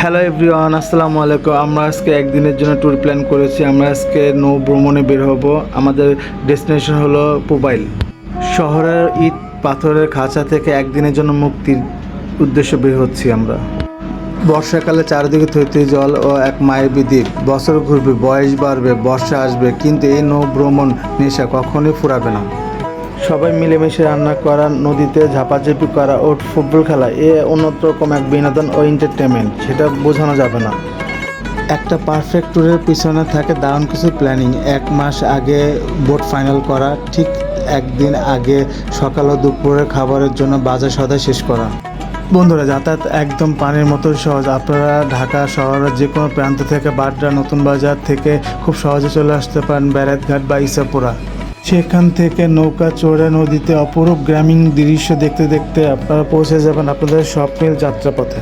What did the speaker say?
Hello everyone, আসসালামু আলাইকুম। আমরা আজকে একদিনের জন্য ট্যুর প্ল্যান করেছি। আমরা আজকে নৌ ভ্রমণে বের হব। আমাদের ডেস্টিনেশন হলো পুবাইল। শহরের ইট পাথরের খাঁচা থেকে একদিনের জন্য মুক্তির উদ্দেশ্যে বের হচ্ছি আমরা। বর্ষাকালে চারিদিকে থইথই জল ও এক মায়াবী দ্বীপ। বছর ঘুরবে, বয়স বাড়বে, বর্ষা আসবে, কিন্তু এই নৌ ভ্রমণ নেশা কখনোই ফুরাবে না। সবাই মিলেমিশে রান্না করা, নদীতে ঝাপাঝাপি করা ও ফুটবল খেলা এ অন্যরকম এক বিনোদন ও এন্টারটেনমেন্ট, সেটা বোঝানো যাবে না। একটা পারফেক্ট ট্যুরের পিছনে থাকে দারুণ কিছু প্ল্যানিং। 1 মাস আগে বোট ফাইনাল করা, ঠিক একদিন আগে সকাল ও দুপুরের খাবারের জন্য বাজার সদাই শেষ করা। বন্ধুরা, যাতায়াত একদম পানির মতো সহজ। আপনারা ঢাকা শহরের যে কোনো প্রান্ত থেকে বাড্রা, নতুন বাজার থেকে খুব সহজে চলে আসতে পারেন ব্যারাকঘাট বা ইসাপুরা। সেখান থেকে নৌকা চড়ে নদীতে অপরূপ গ্রামীণ দৃশ্য দেখতে দেখতে আপনারা পৌঁছে যাবেন আপনাদের স্বপ্নের যাত্রাপথে।